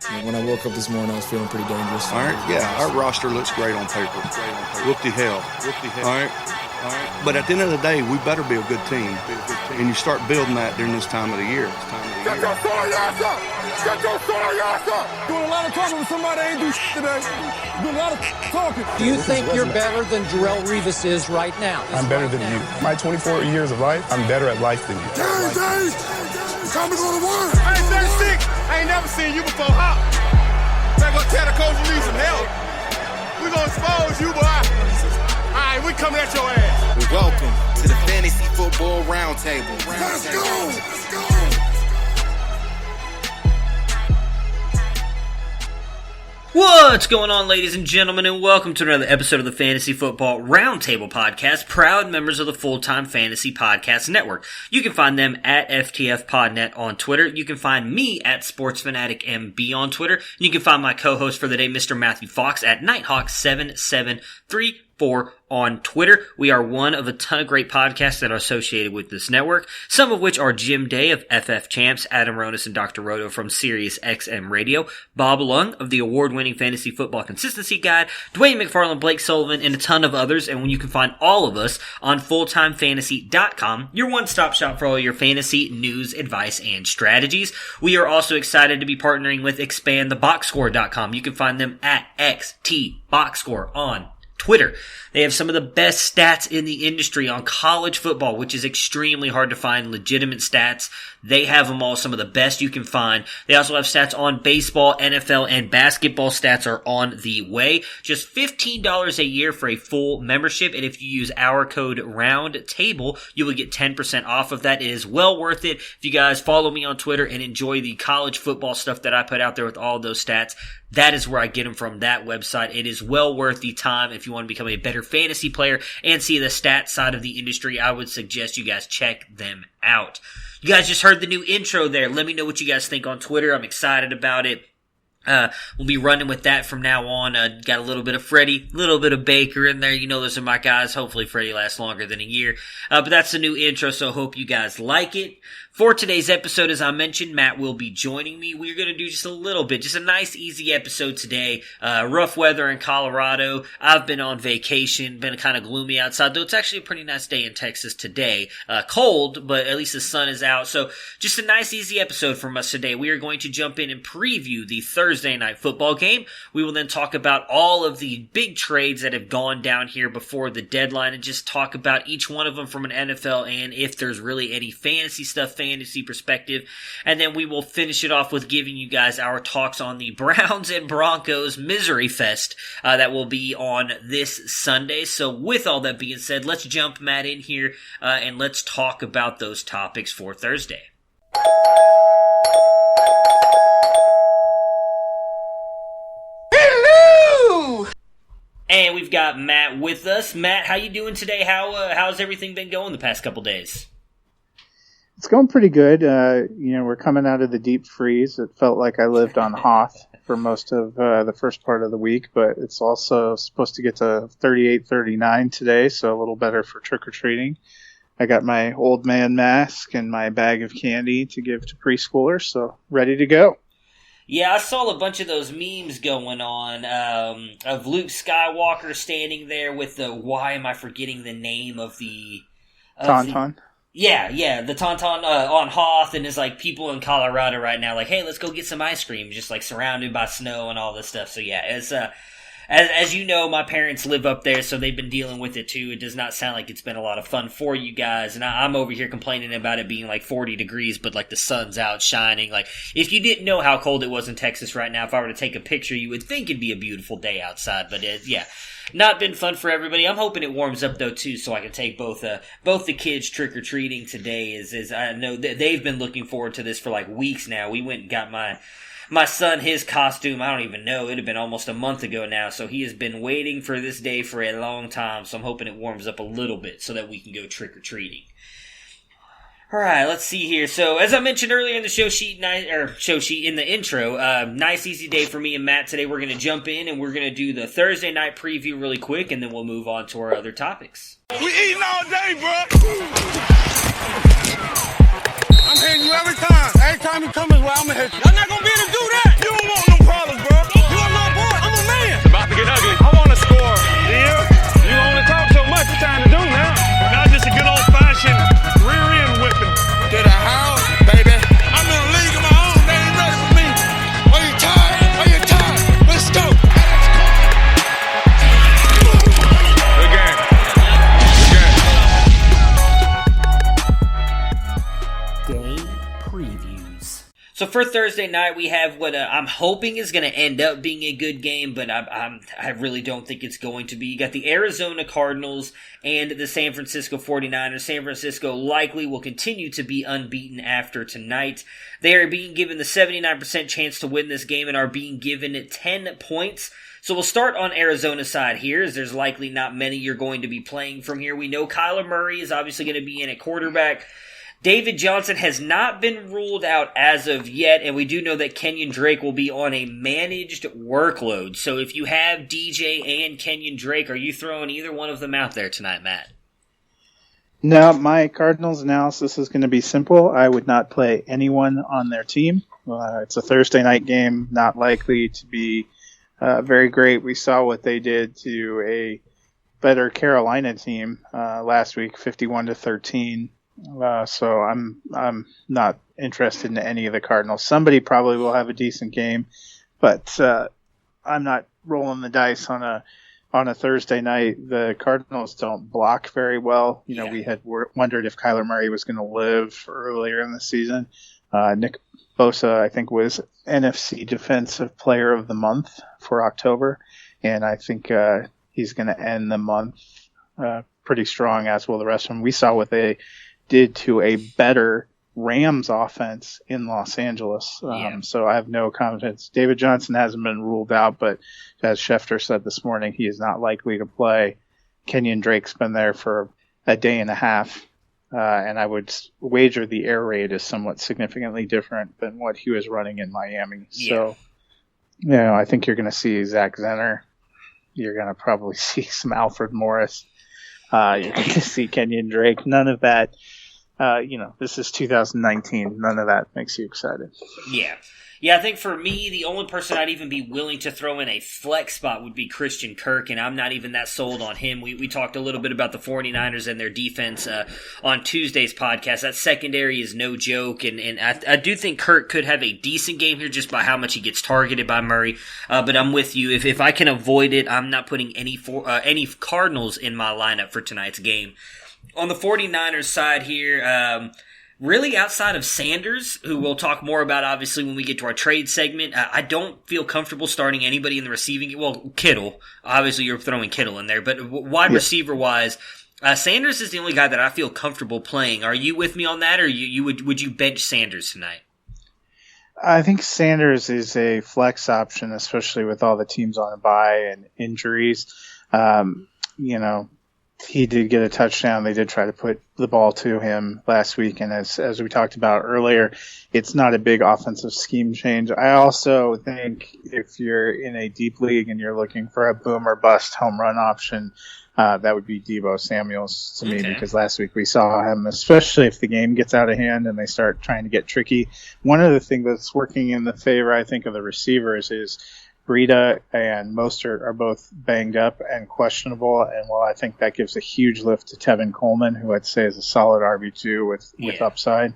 When I woke up this morning, I was feeling pretty dangerous. All right, yeah, our roster looks great on paper. Whoop-de-hell. All right. But at the end of the day, we better be a good team. And you start building that during this time of the year. Get your sorry ass up! Get your sorry ass up! Doing a lot of talking with somebody that ain't do today. Doing a lot of talking. Do you think you're better than Jarrell Revis is right now? I'm better than you. My 24 years of life, I'm better at life than you. Dave! Time to go to work! I ain't 36. I ain't never seen you before. Hop. Better go tell the coach you need some help. We gonna expose you, boy. All right, we coming at your ass. Welcome to the Fantasy Football Roundtable. Let's go! Let's go! What's going on, ladies and gentlemen, and welcome to another episode of the Fantasy Football Roundtable Podcast, proud members of the Full-Time Fantasy Podcast Network. You can find them at FTFPodNet on Twitter. You can find me at SportsFanaticMB on Twitter. And you can find my co-host for the day, Mr. Matthew Fox, at Nighthawk773 on Twitter. We are one of a ton of great podcasts that are associated with this network, some of which are Jim Day of FF Champs, Adam Ronis and Dr. Roto from Sirius XM Radio, Bob Lung of the award-winning Fantasy Football Consistency Guide, Dwayne McFarland, Blake Sullivan, and a ton of others, and you can find all of us on FullTimeFantasy.com, your one-stop shop for all your fantasy news, advice, and strategies. We are also excited to be partnering with ExpandTheBoxScore.com. You can find them at XTBoxScore on Twitter. They have some of the best stats in the industry on college football, which is extremely hard to find legitimate stats. They have them all, some of the best you can find. They also have stats on baseball, NFL, and basketball. Stats are on the way. Just $15 a year for a full membership, and if you use our code ROUNDTABLE, you will get 10% off of that. It is well worth it. If you guys follow me on Twitter and enjoy the college football stuff that I put out there with all those stats, that is where I get them from, that website. It is well worth the time if you want to become a better fantasy player and see the stats side of the industry. I would suggest you guys check them out. You guys just heard the new intro there. Let me know what you guys think on Twitter. I'm excited about it. We'll be running with that from now on. Got a little bit of Freddie, a little bit of Baker in there. You know, those are my guys. Hopefully Freddie lasts longer than a year. But that's the new intro, so hope you guys like it. For today's episode, as I mentioned, Matt will be joining me. We're going to do just a little bit, just a nice, easy episode today. Rough weather in Colorado. I've been on vacation, been kind of gloomy outside, though it's actually a pretty nice day in Texas today. Cold, but at least the sun is out. So just a nice, easy episode from us today. We are going to jump in and preview the Thursday night football game. We will then talk about all of the big trades that have gone down here before the deadline and just talk about each one of them from an NFL and if there's really any fantasy stuff, fantasy perspective, and then we will finish it off with giving you guys our talks on the Browns and Broncos misery fest that will be on this Sunday. So with all that being said, let's jump Matt in here and let's talk about those topics for Thursday. Hello! And we've got Matt with us. Matt, how you doing today? How's everything been going the past couple days? It's going pretty good. We're coming out of the deep freeze. It felt like I lived on Hoth for most of the first part of the week, but it's also supposed to get to 38, 39 today, so a little better for trick-or-treating. I got my old man mask and my bag of candy to give to preschoolers, so ready to go. Yeah, I saw a bunch of those memes going on of Luke Skywalker standing there with the, why am I forgetting the name of the... Tauntaun. Yeah, the Tauntaun on Hoth, and there's like people in Colorado right now like, hey, let's go get some ice cream, just like surrounded by snow and all this stuff. So yeah, as you know, my parents live up there, so they've been dealing with it too. It does not sound like it's been a lot of fun for you guys, and I'm over here complaining about it being like 40 degrees, but like the sun's out shining. Like, if you didn't know how cold it was in Texas right now, if I were to take a picture, you would think it'd be a beautiful day outside, but yeah. Not been fun for everybody. I'm hoping it warms up though too, so I can take both the kids trick or treating today. Is I know that they've been looking forward to this for like weeks now. We went and got my son his costume. I don't even know. It'd have been almost a month ago now, so he has been waiting for this day for a long time. So I'm hoping it warms up a little bit so that we can go trick or treating. All right, let's see here. So, as I mentioned earlier in the show sheet in the intro, nice easy day for me and Matt today. We're going to jump in and we're going to do the Thursday night preview really quick, and then we'll move on to our other topics. We eating all day, bro. I'm hitting you every time. Every time you come as well, I'm going to hit you. I'm not going to be able to do that. You don't want no So for Thursday night, we have what I'm hoping is going to end up being a good game, but I really don't think it's going to be. You got the Arizona Cardinals and the San Francisco 49ers. San Francisco likely will continue to be unbeaten after tonight. They are being given the 79% chance to win this game and are being given 10 points. So we'll start on Arizona's side here, as there's likely not many you're going to be playing from here. We know Kyler Murray is obviously going to be in at quarterback. David Johnson has not been ruled out as of yet, and we do know that Kenyon Drake will be on a managed workload. So if you have DJ and Kenyon Drake, are you throwing either one of them out there tonight, Matt? No, my Cardinals analysis is going to be simple. I would not play anyone on their team. It's a Thursday night game, not likely to be very great. We saw what they did to a better Carolina team last week, 51-13. So I'm not interested in any of the Cardinals. Somebody probably will have a decent game, but I'm not rolling the dice on a Thursday night. The Cardinals don't block very well. We had wondered if Kyler Murray was going to live earlier in the season. Nick Bosa, I think, was NFC Defensive Player of the Month for October, and I think he's going to end the month pretty strong, as will the rest of them. We saw what they did to a better Rams offense in Los Angeles. So I have no confidence. David Johnson hasn't been ruled out, but as Schefter said this morning, he is not likely to play. Kenyon Drake's been there for a day and a half, and I would wager the air raid is somewhat significantly different than what he was running in Miami. Yeah. So, I think you're going to see Zach Zenner. You're going to probably see some Alfred Morris. You're going to see Kenyon Drake. None of that. This is 2019. None of that makes you excited. Yeah, I think for me, the only person I'd even be willing to throw in a flex spot would be Christian Kirk, and I'm not even that sold on him. We talked a little bit about the 49ers and their defense on Tuesday's podcast. That secondary is no joke, and I do think Kirk could have a decent game here just by how much he gets targeted by Murray. But I'm with you. If I can avoid it, I'm not putting any Cardinals in my lineup for tonight's game. On the 49ers side here, really outside of Sanders, who we'll talk more about obviously when we get to our trade segment, I don't feel comfortable starting anybody in the receiving. Well, Kittle. Obviously you're throwing Kittle in there, but wide receiver-wise, Sanders is the only guy that I feel comfortable playing. Are you with me on that, or would you bench Sanders tonight? I think Sanders is a flex option, especially with all the teams on a bye and injuries. He did get a touchdown. They did try to put the ball to him last week, and as we talked about earlier, it's not a big offensive scheme change. I also think if you're in a deep league and you're looking for a boom or bust home run option, that would be Deebo Samuels to me, because last week we saw him, especially if the game gets out of hand and they start trying to get tricky. One of the things that's working in the favor, I think, of the receivers is Breida and Mostert are both banged up and questionable, and while I think that gives a huge lift to Tevin Coleman, who I'd say is a solid RB2 with upside,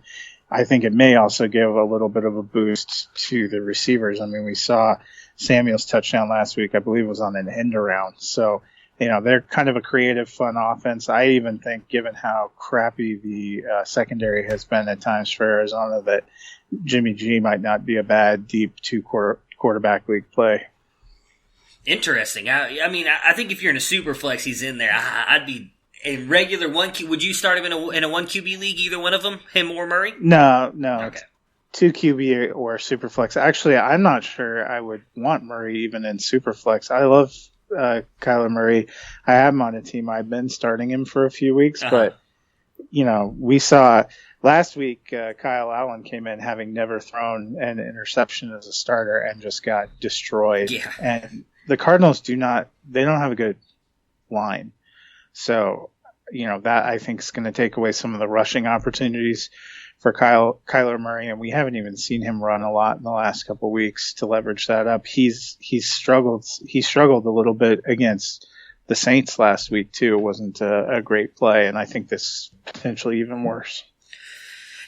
I think it may also give a little bit of a boost to the receivers. I mean, we saw Samuel's touchdown last week, I believe, was on an end around. So, they're kind of a creative, fun offense. I even think, given how crappy the secondary has been at times for Arizona, that Jimmy G might not be a bad deep quarterback league play. Interesting. I think if you're in a super flex, he's in there. I'd be in regular one. Would you start him in a one QB league? Either one of them, him or Murray? No. Okay. 2 QB or super flex. Actually, I'm not sure I would want Murray even in super flex. I love Kyler Murray. I have him on a team. I've been starting him for a few weeks, but we saw. Last week, Kyle Allen came in having never thrown an interception as a starter and just got destroyed. Yeah. And the Cardinals they don't have a good line. So, that I think is going to take away some of the rushing opportunities for Kyler Murray. And we haven't even seen him run a lot in the last couple of weeks to leverage that up. He's struggled. He struggled a little bit against the Saints last week too. It wasn't a great play. And I think this potentially even worse.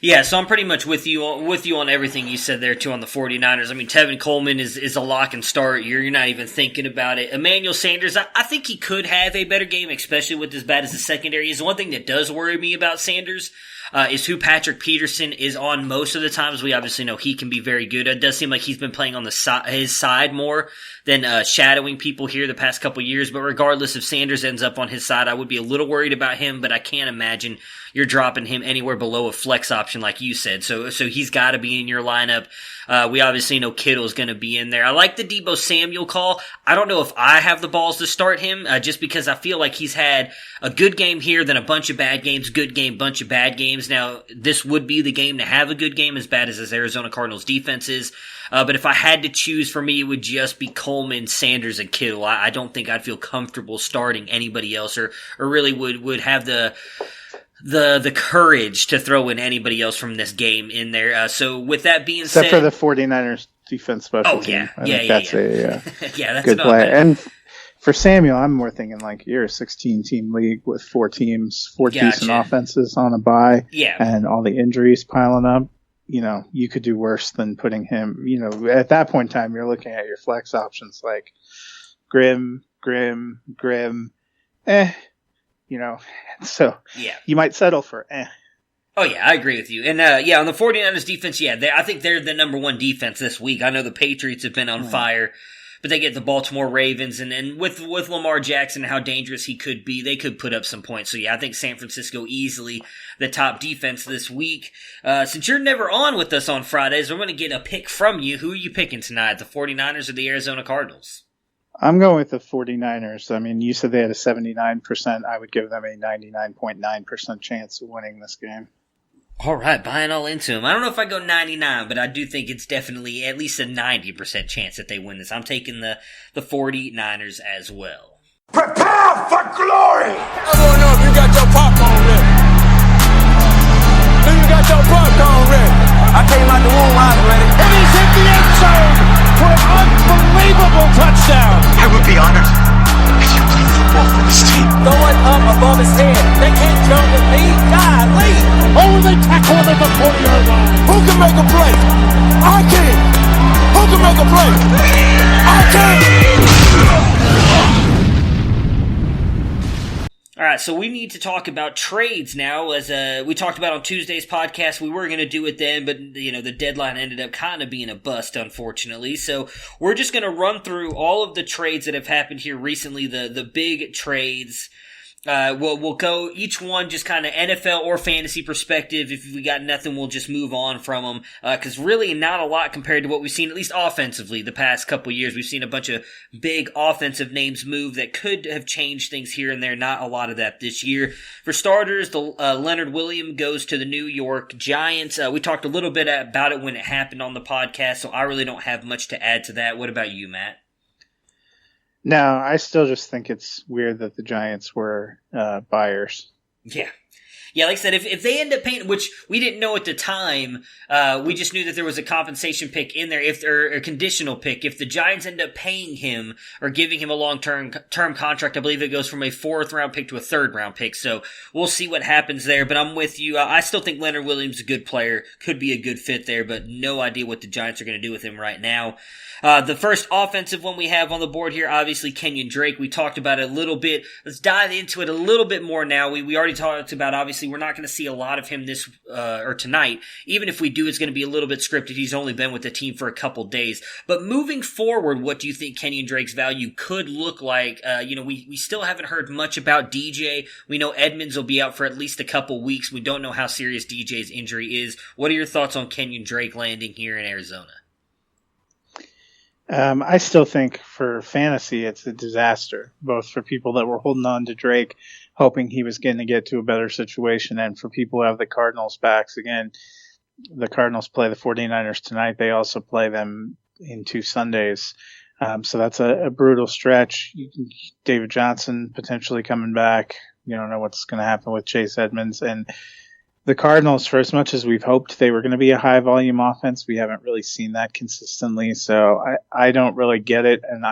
Yeah, so I'm pretty much with you on everything you said there, too, on the 49ers. I mean, Tevin Coleman is a lock and start. You're not even thinking about it. Emmanuel Sanders, I think he could have a better game, especially with as bad as the secondary is. One thing that does worry me about Sanders, is who Patrick Peterson is on most of the times. We obviously know he can be very good. It does seem like he's been playing on his side more than shadowing people here the past couple years. But regardless, if Sanders ends up on his side, I would be a little worried about him, but I can't imagine you're dropping him anywhere below a flex option like you said. So he's got to be in your lineup. We obviously know Kittle's going to be in there. I like the Deebo Samuel call. I don't know if I have the balls to start him, just because I feel like he's had a good game here, then a bunch of bad games, good game, bunch of bad games. Now, this would be the game to have a good game, as bad as this Arizona Cardinals defense is. But if I had to choose, for me, it would just be Coleman, Sanders, and Kittle. I don't think I'd feel comfortable starting anybody else, or really would have the courage to throw in anybody else from this game in there. So with that being said, except for the 49ers defense special team. That's a good play. And for Samuel, I'm more thinking like you're a 16-team league with 4 teams, 4 decent offenses on a bye, and all the injuries piling up. You could do worse than putting him. At that point in time, you're looking at your flex options like Grimm. So you might settle for Oh, yeah, I agree with you. And, on the 49ers defense, I think they're the number 1 defense this week. I know the Patriots have been on fire, but they get the Baltimore Ravens, and with Lamar Jackson and how dangerous he could be, they could put up some points. So, I think San Francisco easily the top defense this week. Since you're never on with us on Fridays, we're going to get a pick from you. Who are you picking tonight, the 49ers or the Arizona Cardinals? I'm going with the 49ers. I mean, you said they had a 79%. I would give them a 99.9% chance of winning this game. All right, buying all into them. I don't know if I go 99, but I do think it's definitely at least a 90% chance that they win this. I'm taking the 49ers as well. Prepare for glory! I want to know if you got your popcorn ready. If you got your popcorn ready. I came out the womb, I was ready. And he's hit the end zone for an unbelievable touchdown. I would be honored if you played football for this team. Throw it up above his head. They can't jump with me. Golly. Oh, they tackle him at the 40-yard line. Who can make a play? I can. Who can make a play? I can. All right, so we need to talk about trades now. As we talked about on Tuesday's podcast, we were going to do it then, but the deadline ended up kind of being a bust, unfortunately. So we're just going to run through all of the trades that have happened here recently, the big trades. We'll go each one just kind of NFL or fantasy perspective. If we got nothing, we'll just move on from them. Cause really not a lot compared to what we've seen, at least offensively, the past couple years. We've seen a bunch of big offensive names move that could have changed things here and there. Not a lot of that this year. For starters, the Leonard Williams goes to the New York Giants. We talked a little bit about it when it happened on the podcast, so I really don't have much to add to that. What about you, Matt? No, I still just think it's weird that the Giants were buyers. Yeah, like I said, if they end up paying, which we didn't know at the time, we just knew that there was a compensation pick in there, or a conditional pick. If the Giants end up paying him or giving him a long-term contract, I believe it goes from a 4th-round pick to a 3rd-round pick. So we'll see what happens there. But I'm with you. I still think Leonard Williams is a good player, could be a good fit there, but no idea what the Giants are going to do with him right now. The first offensive one we have on the board here, obviously Kenyon Drake. We talked about it a little bit. Let's dive into it a little bit more now. We already talked about, obviously, we're not going to see a lot of him this or tonight. Even if we do, it's going to be a little bit scripted. He's only been with the team for a couple days. But moving forward, what do you think Kenyon Drake's value could look like? We still haven't heard much about DJ. We know Edmonds will be out for at least a couple weeks. We don't know how serious DJ's injury is. What are your thoughts on Kenyon Drake landing here in Arizona? I still think for fantasy, it's a disaster, both for people that were holding on to Drake, hoping he was going to get to a better situation, and for people who have the Cardinals backs. Again, the Cardinals play the 49ers tonight. They also play them in 2 Sundays. So that's a brutal stretch. David Johnson potentially coming back. You don't know what's going to happen with Chase Edmonds. And the Cardinals, for as much as we've hoped they were going to be a high-volume offense, we haven't really seen that consistently. So I don't really get it. And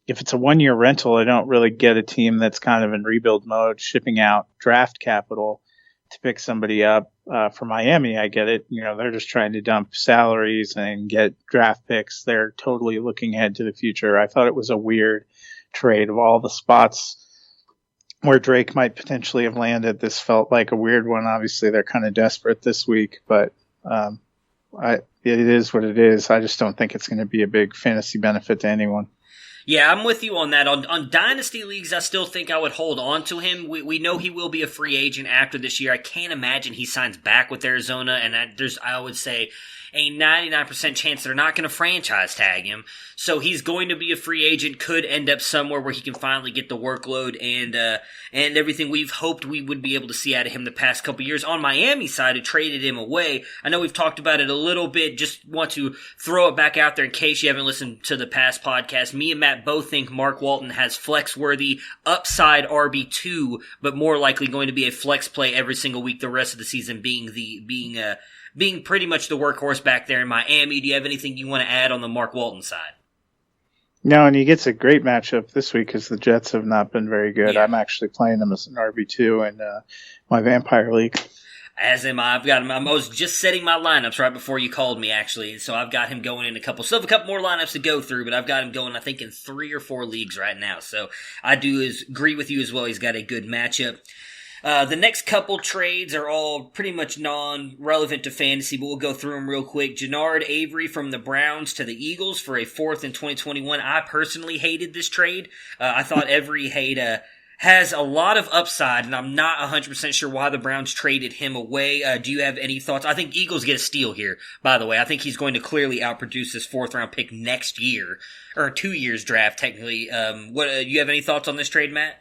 if it's a 1-year rental, I don't really get a team that's kind of in rebuild mode, shipping out draft capital to pick somebody up. For Miami, I get it. They're just trying to dump salaries and get draft picks. They're totally looking ahead to the future. I thought it was a weird trade of all the spots where Drake might potentially have landed. This felt like a weird one. Obviously, they're kind of desperate this week, but it is what it is. I just don't think it's going to be a big fantasy benefit to anyone. Yeah, I'm with you on that. On Dynasty Leagues, I still think I would hold on to him. We know he will be a free agent after this year. I can't imagine he signs back with Arizona, and I would say a 99% chance they're not going to franchise tag him. So he's going to be a free agent, could end up somewhere where he can finally get the workload and everything we've hoped we would be able to see out of him the past couple years. On Miami's side, who traded him away, I know we've talked about it a little bit, just want to throw it back out there in case you haven't listened to the past podcast. Me and Matt both think Mark Walton has flex-worthy upside RB2, but more likely going to be a flex play every single week the rest of the season, being pretty much the workhorse back there in Miami. Do you have anything you want to add on the Mark Walton side? No, and he gets a great matchup this week because the Jets have not been very good. Yeah. I'm actually playing him as an RB2 in my Vampire League. As am I. I've got him. I was just setting my lineups right before you called me, actually. So I've got him going in still have a couple more lineups to go through, but I've got him going, I think, in 3 or 4 leagues right now. So I do agree with you as well. He's got a good matchup. The next couple trades are all pretty much non-relevant to fantasy, but we'll go through them real quick. Jannard Avery from the Browns to the Eagles for a 4th in 2021. I personally hated this trade. I thought Avery has a lot of upside, and I'm not 100% sure why the Browns traded him away. Do you have any thoughts? I think Eagles get a steal here, by the way. I think he's going to clearly outproduce this 4th-round pick next year, or 2 years draft, technically. You have any thoughts on this trade, Matt?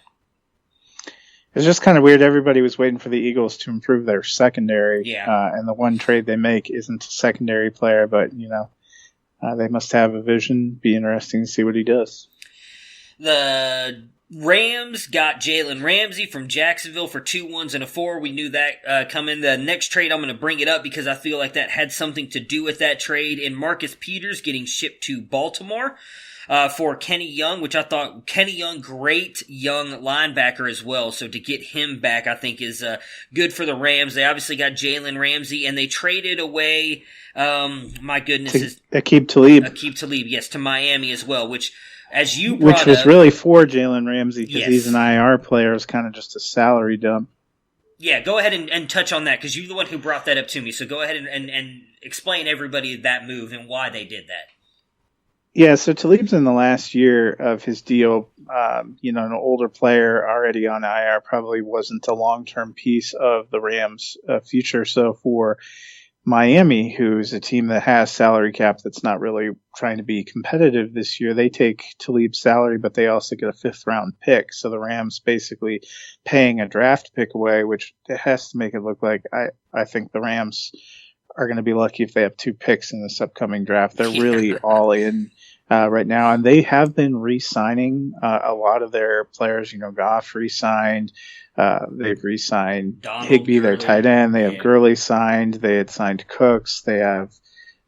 It's just kind of weird. Everybody was waiting for the Eagles to improve their secondary. Yeah. And the one trade they make isn't a secondary player, but, they must have a vision. Be interesting to see what he does. The Rams got Jalen Ramsey from Jacksonville for 2 1s and a 4. We knew that coming. The next trade, I'm going to bring it up because I feel like that had something to do with that trade. And Marcus Peters getting shipped to Baltimore for Kenny Young, which I thought Kenny Young, great young linebacker as well. So to get him back, I think is good for the Rams. They obviously got Jalen Ramsey, and they traded away, my goodness, Aqib Talib. Aqib Talib, yes, to Miami as well, which, as you brought which was up, really for Jalen Ramsey because yes, he's an IR player. It's kind of just a salary dump. Yeah, go ahead and touch on that because you're the one who brought that up to me. So go ahead and explain everybody that move and why they did that. Yeah, so Talib's in the last year of his deal. An older player already on IR probably wasn't a long-term piece of the Rams' future. So for Miami, who's a team that has salary cap that's not really trying to be competitive this year, they take Talib's salary, but they also get a 5th-round pick. So the Rams basically paying a draft pick away, which has to make it look like I think the Rams are going to be lucky if they have 2 picks in this upcoming draft. They're really all in right now, and they have been re-signing a lot of their players. Goff re-signed. They've re-signed Higbee, their tight end. They have Gurley signed. They had signed Cooks. They have,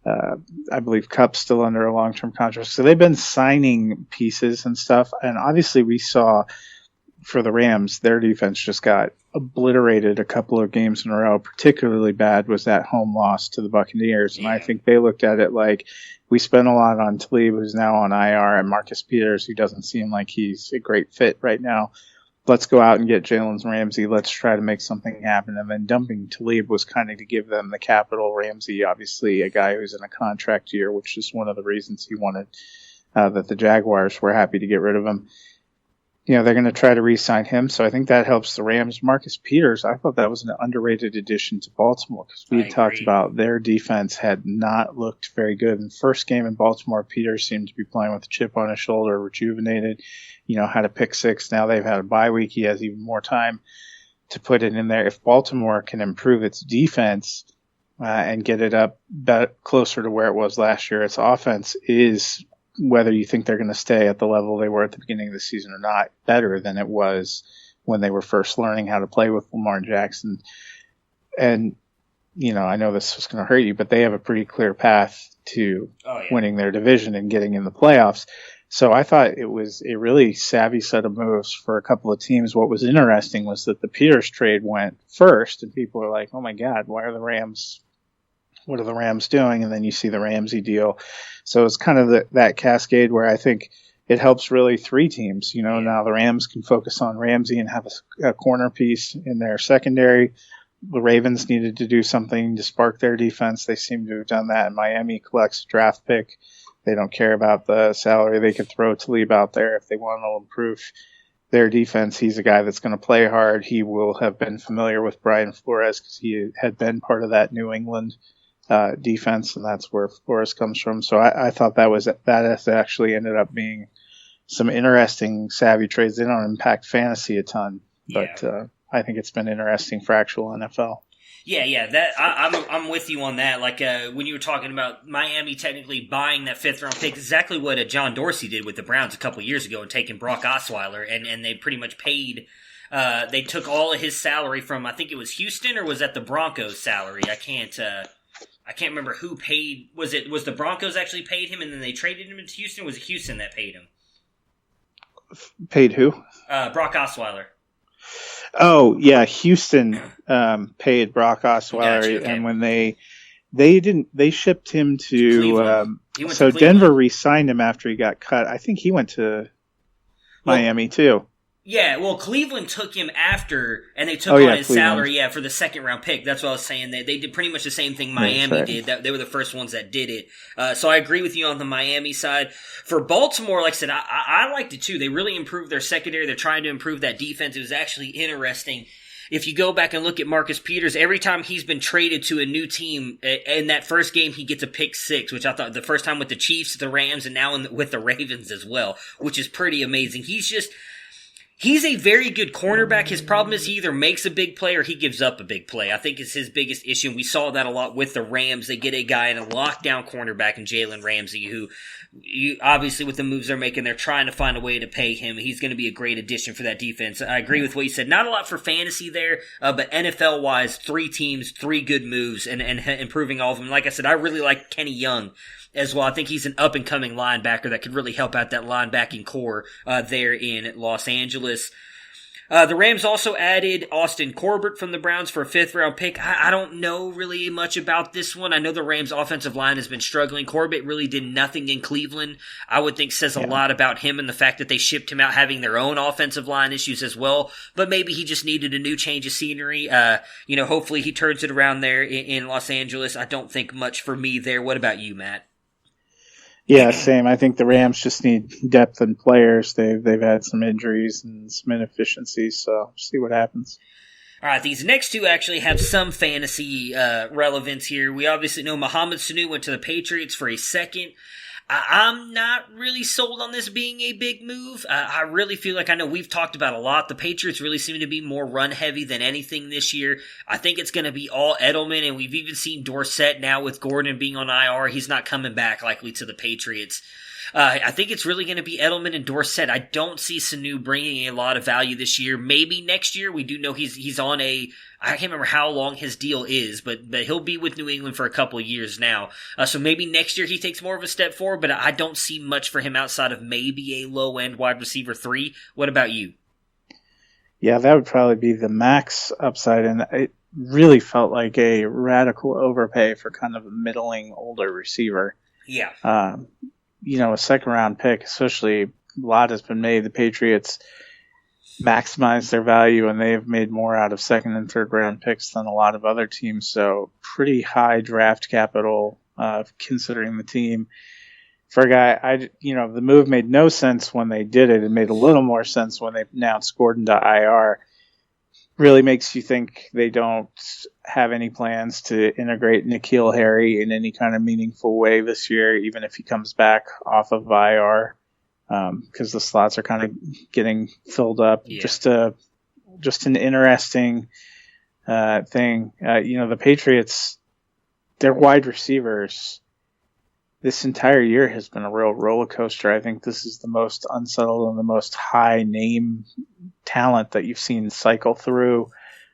I believe, Kupp still under a long-term contract. So they've been signing pieces and stuff. And obviously we saw for the Rams, their defense just got obliterated a couple of games in a row. Particularly bad was that home loss to the Buccaneers. And I think they looked at it like, we spent a lot on Talib, who's now on IR, and Marcus Peters, who doesn't seem like he's a great fit right now. Let's go out and get Jalen Ramsey. Let's try to make something happen. And then dumping Talib was kind of to give them the capital. Ramsey, obviously, a guy who's in a contract year, which is one of the reasons he wanted that the Jaguars were happy to get rid of him. They're going to try to re-sign him, so I think that helps the Rams. Marcus Peters, I thought that was an underrated addition to Baltimore because we had talked about their defense had not looked very good. In the first game in Baltimore, Peters seemed to be playing with a chip on his shoulder, rejuvenated, had a pick 6. Now they've had a bye week. He has even more time to put it in there. If Baltimore can improve its defense and get it up closer to where it was last year, its offense is, whether you think they're going to stay at the level they were at the beginning of the season or not, better than it was when they were first learning how to play with Lamar Jackson. And, I know this is going to hurt you, but they have a pretty clear path to winning their division and getting in the playoffs. So I thought it was a really savvy set of moves for a couple of teams. What was interesting was that the Peters trade went first, and people are like, oh my God, what are the Rams doing? And then you see the Ramsey deal. So it's kind of that cascade where I think it helps really three teams. Now the Rams can focus on Ramsey and have a corner piece in their secondary. The Ravens needed to do something to spark their defense. They seem to have done that. And Miami collects a draft pick. They don't care about the salary. They could throw Talib out there if they want to improve their defense. He's a guy that's going to play hard. He will have been familiar with Brian Flores because he had been part of that New England defense, and that's where Flores comes from. So I thought that has actually ended up being some interesting savvy trades. They don't impact fantasy a ton, but I think it's been interesting for actual NFL. Yeah, that I'm with you on that. Like when you were talking about Miami technically buying that 5th round pick, exactly what John Dorsey did with the Browns a couple years ago and taking Brock Osweiler, and they pretty much paid. They took all of his salary from, I think it was Houston, or was that the Broncos' salary? I can't remember who paid. Was the Broncos actually paid him and then they traded him to Houston? Or was it Houston that paid him? Paid who? Brock Osweiler. Oh yeah, Houston paid Brock Osweiler, Gotcha, okay. and when they shipped him to to Denver re-signed him after he got cut. I think he went to Miami too. Yeah, well, Cleveland took him after, and they took on his salary, for the 2nd round pick. That's what I was saying. They did pretty much the same thing Miami did. They were the first ones that did it. So I agree with you on the Miami side. For Baltimore, like I said, I liked it too. They really improved their secondary. They're trying to improve that defense. It was actually interesting. If you go back and look at Marcus Peters, every time he's been traded to a new team, in that first game he gets a pick 6, which I thought the first time with the Chiefs, the Rams, and now with the Ravens as well, which is pretty amazing. He's a very good cornerback. His problem is he either makes a big play or he gives up a big play. I think it's his biggest issue. And we saw that a lot with the Rams. They get a guy in a lockdown cornerback in Jalen Ramsey, who obviously with the moves they're making, they're trying to find a way to pay him. He's going to be a great addition for that defense. I agree with what you said. Not a lot for fantasy there, but NFL-wise, 3 teams, 3 good moves, and improving all of them. Like I said, I really like Kenny Young as well. I think he's an up-and-coming linebacker that could really help out that linebacking core there in Los Angeles. The Rams also added Austin Corbett from the Browns for a 5th round pick. I don't know really much about this one. I know the Rams offensive line has been struggling. Corbett really did nothing in Cleveland. I would think says a lot about him and the fact that they shipped him out having their own offensive line issues as well. But maybe he just needed a new change of scenery. Hopefully he turns it around there in Los Angeles. I don't think much for me there. What about you, Matt? Yeah, same. I think the Rams just need depth in players. They've had some injuries and some inefficiencies, so see what happens. All right, these next 2 actually have some fantasy relevance here. We obviously know Mohamed Sanu went to the Patriots for a 2nd. I'm not really sold on this being a big move. I really feel like, I know we've talked about a lot, the Patriots really seem to be more run-heavy than anything this year. I think it's going to be all Edelman, and we've even seen Dorsett now with Gordon being on IR. He's not coming back likely to the Patriots. I think it's really going to be Edelman and Dorsett. I don't see Sanu bringing a lot of value this year. Maybe next year. We do know he's on I can't remember how long his deal is, but he'll be with New England for a couple of years now. So maybe next year he takes more of a step forward, but I don't see much for him outside of maybe a low-end wide receiver 3. What about you? Yeah, that would probably be the max upside, and it really felt like a radical overpay for kind of a middling older receiver. Yeah. A 2nd round pick, especially, a lot has been made. The Patriots maximize their value, and they've made more out of 2nd and 3rd round picks than a lot of other teams. So pretty high draft capital, considering the team. For a guy, the move made no sense when they did it. It made a little more sense when they announced Gordon to IR. Really makes you think they don't have any plans to integrate N'Keal Harry in any kind of meaningful way this year, even if he comes back off of IR, because the slots are kind of getting filled up. Yeah. Just an interesting thing. The Patriots, their wide receivers, this entire year has been a real roller coaster. I think this is the most unsettled and the most high name talent that you've seen cycle through.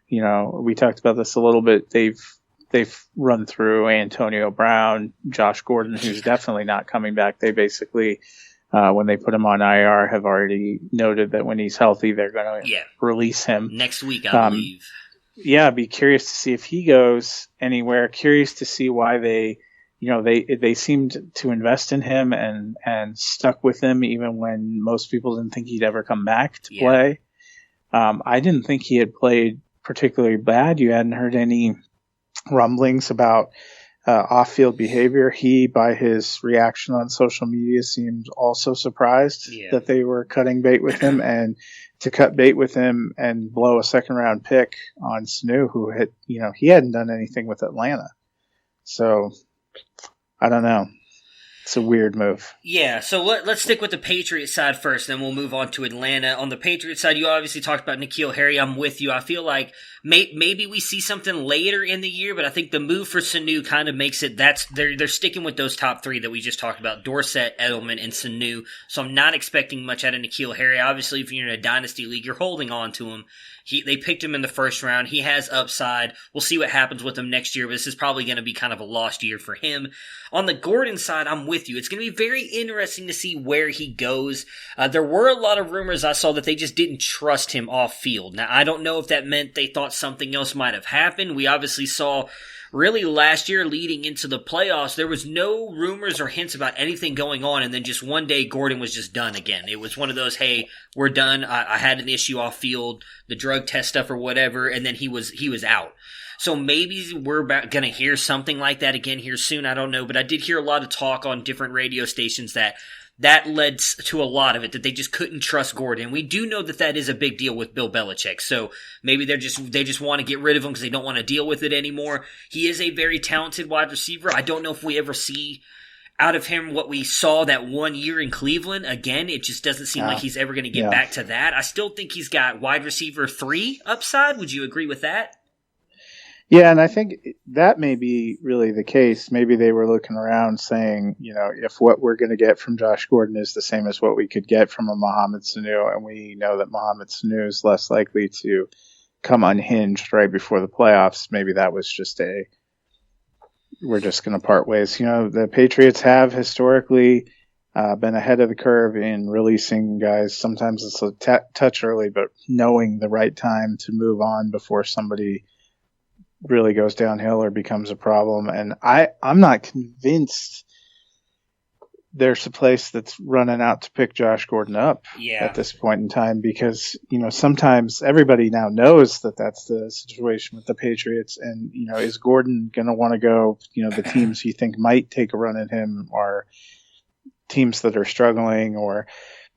We talked about this a little bit. They've run through Antonio Brown, Josh Gordon, who's definitely not coming back. They basically, when they put him on IR, have already noted that when he's healthy, they're going to release him next week, I believe. Yeah, I'd be curious to see if he goes anywhere. Curious to see why they they seemed to invest in him and stuck with him even when most people didn't think he'd ever come back to play. I didn't think he had played particularly bad. You hadn't heard any rumblings about off-field behavior. He, by his reaction on social media, seemed also surprised that they were cutting bait with him, and to cut bait with him and blow a second-round pick on Sanu, who had, he hadn't done anything with Atlanta. So I don't know. It's a weird move. Yeah, so let's stick with the Patriots side first, then we'll move on to Atlanta. On the Patriots side, you obviously talked about N'Keal Harry. I'm with you. I feel like maybe we see something later in the year, but I think the move for Sanu kind of makes it they're sticking with those top three that we just talked about, Dorsett, Edelman, and Sanu. So I'm not expecting much out of N'Keal Harry. Obviously, if you're in a dynasty league, you're holding on to him. They picked him in the first round. He has upside. We'll see what happens with him next year, but this is probably going to be kind of a lost year for him. On the Gordon side, I'm with you. It's going to be very interesting to see where he goes. There were a lot of rumors I saw that they just didn't trust him off field. Now, I don't know if that meant they thought something else might have happened. We obviously saw really last year leading into the playoffs, there was no rumors or hints about anything going on, and then just one day Gordon was just done again. It was one of those, hey, we're done. I had an issue off field, the drug test stuff or whatever, and then he was out. So maybe we're going to hear something like that again here soon. I don't know, but I did hear a lot of talk on different radio stations that led to a lot of it, that they just couldn't trust Gordon. We do know that is a big deal with Bill Belichick. So maybe they just want to get rid of him because they don't want to deal with it anymore. He is a very talented wide receiver. I don't know if we ever see out of him what we saw that 1 year in Cleveland. Again, it just doesn't seem like he's ever going to get back to that. I still think he's got wide receiver 3 upside. Would you agree with that? Yeah, and I think that may be really the case. Maybe they were looking around saying, if what we're going to get from Josh Gordon is the same as what we could get from a Mohamed Sanu, and we know that Mohamed Sanu is less likely to come unhinged right before the playoffs, maybe that was just we're just going to part ways. The Patriots have historically been ahead of the curve in releasing guys. Sometimes it's a touch early, but knowing the right time to move on before somebody really goes downhill or becomes a problem. And I'm not convinced there's a place that's running out to pick Josh Gordon up at this point in time, because, sometimes everybody now knows that that's the situation with the Patriots. And, is Gordon going to want to go, the teams you think might take a run at him are teams that are struggling or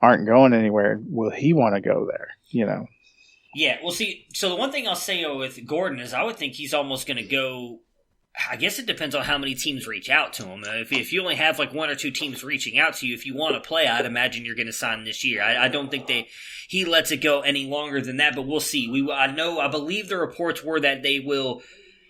aren't going anywhere. Will he want to go there? Yeah, well, see, so the one thing I'll say with Gordon is I would think he's almost going to go. I guess it depends on how many teams reach out to him. If you only have like 1 or 2 teams reaching out to you, if you want to play, I'd imagine you're going to sign this year. I don't think he lets it go any longer than that, but we'll see. I believe the reports were that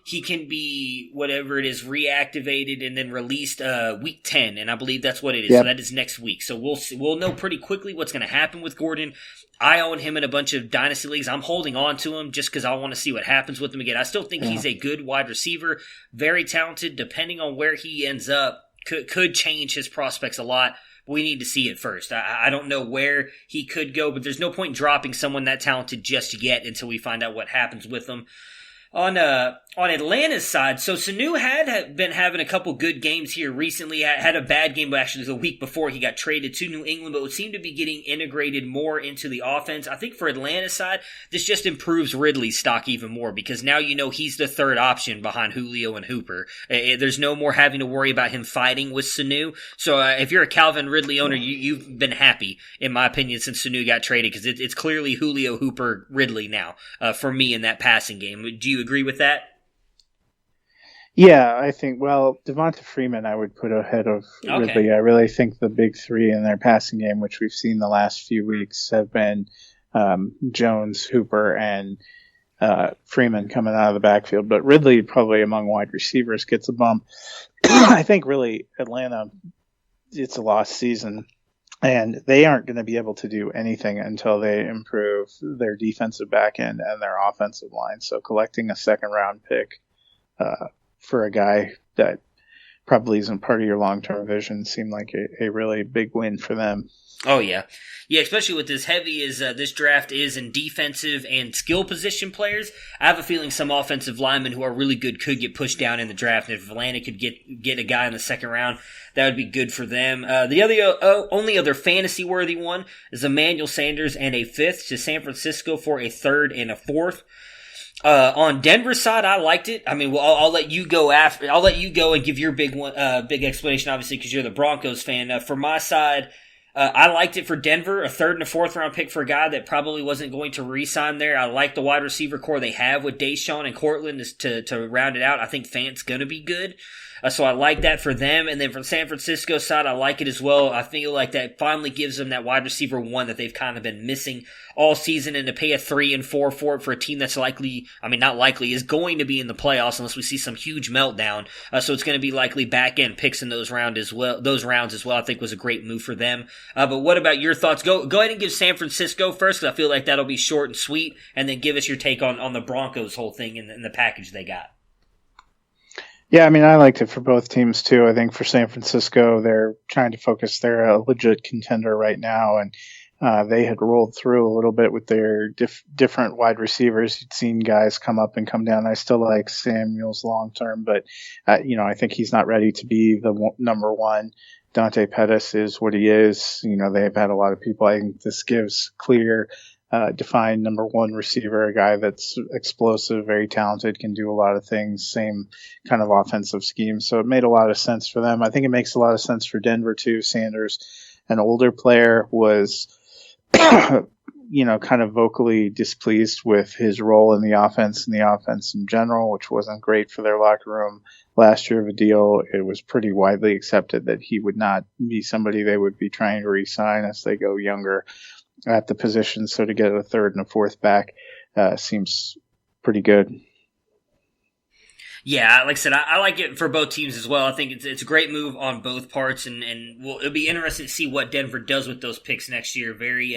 he can be, whatever it is, reactivated and then released week 10, and I believe that's what it is. Yep. So that is next week. So we'll know pretty quickly what's going to happen with Gordon. I own him in a bunch of dynasty leagues. I'm holding on to him just because I want to see what happens with him again. I still think he's a good wide receiver, very talented. Depending on where he ends up, could change his prospects a lot. We need to see it first. I don't know where he could go, but there's no point in dropping someone that talented just yet until we find out what happens with him. On Atlanta's side, so Sanu had been having a couple good games here recently. Had a bad game actually the week before he got traded to New England, but would seem to be getting integrated more into the offense. I think for Atlanta's side, this just improves Ridley's stock even more because now he's the third option behind Julio and Hooper. There's no more having to worry about him fighting with Sanu. So if you're a Calvin Ridley owner, you've been happy, in my opinion, since Sanu got traded because it's clearly Julio, Hooper, Ridley now for me in that passing game. Do you agree with that? Yeah, I think, Devonta Freeman I would put ahead of Ridley. I really think the big three in their passing game, which we've seen the last few weeks, have been Jones, Hooper, and Freeman coming out of the backfield. But Ridley, probably among wide receivers, gets a bump. I think really Atlanta, it's a lost season. And they aren't going to be able to do anything until they improve their defensive back end and their offensive line. So collecting a second-round pick for a guy that probably isn't part of your long-term vision, seemed like a really big win for them. Oh, yeah. Yeah, especially with as heavy as this draft is in defensive and skill position players, I have a feeling some offensive linemen who are really good could get pushed down in the draft. And if Atlanta could get a guy in the second round, that would be good for them. The only other fantasy-worthy one is Emmanuel Sanders and a 5th to San Francisco for a 3rd and a 4th. On Denver's side, I liked it. I mean, well, I'll let you go after. I'll let you go and give your big explanation, obviously, because you're the Broncos fan. For my side, I liked it for Denver, a 3rd and a 4th round pick for a guy that probably wasn't going to re-sign there. I like the wide receiver core they have with Deshaun and Cortland to round it out. I think Fant's going to be good. So I like that for them. And then from San Francisco's side, I like it as well. I feel like that finally gives them that wide receiver 1 that they've kind of been missing all season, and to pay a 3 and 4 for it for a team that's is going to be in the playoffs unless we see some huge meltdown. So it's going to be likely back end picks in those rounds as well. I think was a great move for them. But what about your thoughts? Go ahead and give San Francisco first, because I feel like that'll be short and sweet, and then give us your take on the Broncos whole thing and the package they got. Yeah, I mean, I liked it for both teams too. I think for San Francisco, they're trying to focus. They're a legit contender right now, and they had rolled through a little bit with their different wide receivers. You'd seen guys come up and come down. I still like Samuels long term, but I think he's not ready to be the number 1. Dante Pettis is what he is. They've had a lot of people. I think this gives clear, defined number 1 receiver, a guy that's explosive, very talented, can do a lot of things, same kind of offensive scheme. So it made a lot of sense for them. I think it makes a lot of sense for Denver too. Sanders, an older player, was, kind of vocally displeased with his role in the offense and the offense in general, which wasn't great for their locker room. Last year of a deal, it was pretty widely accepted that he would not be somebody they would be trying to re-sign as they go younger at the position. So to get a 3rd and a 4th back seems pretty good. Yeah, like I said, I like it for both teams as well. I think it's a great move on both parts, and it'll be interesting to see what Denver does with those picks next year. Very,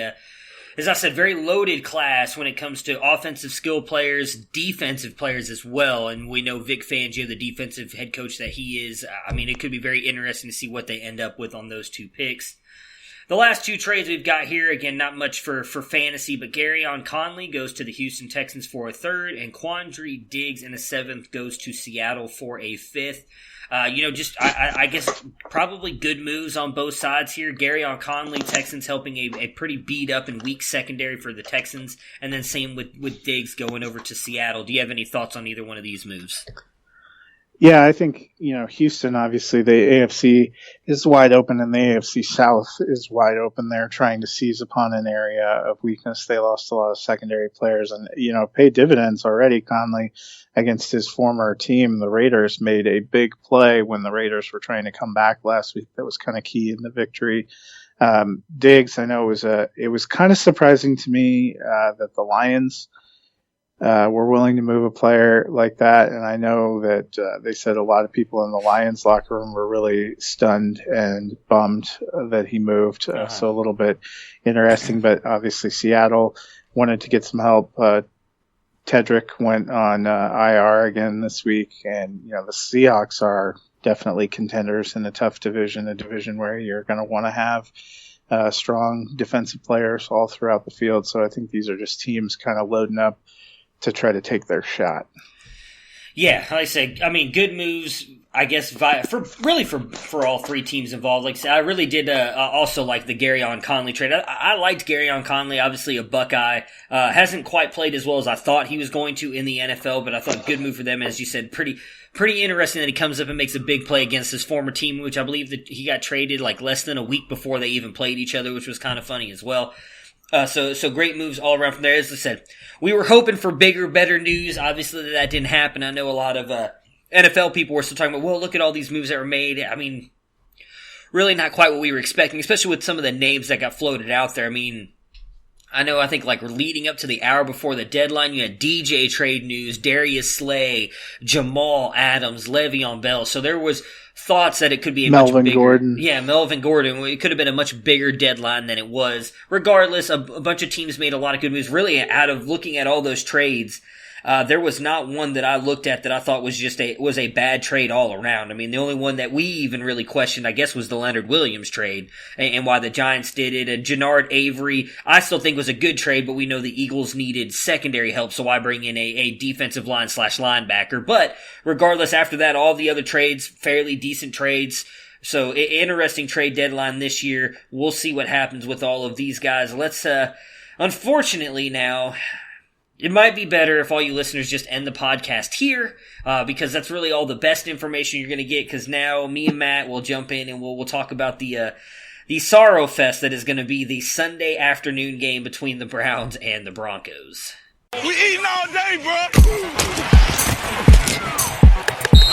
as I said, very loaded class when it comes to offensive skill players, defensive players as well. And we know Vic Fangio, the defensive head coach that he is. I mean, it could be very interesting to see what they end up with on those 2 picks. The last 2 trades we've got here, again, not much for fantasy, but Garyon Conley goes to the Houston Texans for a 3rd, and Quandre Diggs in a 7th goes to Seattle for a 5th. I guess probably good moves on both sides here. Garyon Conley, Texans helping a pretty beat up and weak secondary for the Texans, and then same with Diggs going over to Seattle. Do you have any thoughts on either one of these moves? Yeah, I think, Houston, obviously the AFC is wide open and the AFC South is wide open. They're trying to seize upon an area of weakness. They lost a lot of secondary players and, paid dividends already. Conley, against his former team, the Raiders, made a big play when the Raiders were trying to come back last week. That was kind of key in the victory. Diggs, I know it was kind of surprising to me that the Lions were willing to move a player like that. And I know that they said a lot of people in the Lions locker room were really stunned and bummed that he moved. So a little bit interesting, but obviously Seattle wanted to get some help. Tedrick went on IR again this week, and the Seahawks are definitely contenders in a tough division, a division where you're going to want to have strong defensive players all throughout the field. So I think these are just teams kind of loading up to try to take their shot. Yeah, like I said, I mean, good moves, I guess, for all 3 teams involved. Like I said, I really did also like the Garyon Conley trade. I liked Garyon Conley, obviously a Buckeye. Hasn't quite played as well as I thought he was going to in the NFL, but I thought good move for them. As you said, pretty interesting that he comes up and makes a big play against his former team, which I believe that he got traded like less than a week before they even played each other, which was kind of funny as well. So great moves all around from there. As I said, we were hoping for bigger, better news. Obviously, that didn't happen. I know a lot of NFL people were still talking about, well, look at all these moves that were made. I mean, really not quite what we were expecting, especially with some of the names that got floated out there. I mean, I think like leading up to the hour before the deadline, you had DJ trade news, Darius Slay, Jamal Adams, Le'Veon Bell. So there was thoughts that it could be a much bigger... Gordon. Yeah, Melvin Gordon. It could have been a much bigger deadline than it was. Regardless, a bunch of teams made a lot of good moves. Really, out of looking at all those trades, there was not one that I looked at that I thought was was a bad trade all around. I mean, the only one that we even really questioned, I guess, was the Leonard Williams trade and why the Giants did it. And Jannard Avery, I still think was a good trade, but we know the Eagles needed secondary help, so I bring in a defensive line / linebacker. But regardless, after that, all the other trades, fairly decent trades. So, interesting trade deadline this year. We'll see what happens with all of these guys. Let's, unfortunately now, it might be better if all you listeners just end the podcast here, because that's really all the best information you're going to get, because now me and Matt will jump in and we'll talk about the sorrow fest that is going to be the Sunday afternoon game between the Browns and the Broncos. We eating all day, bro.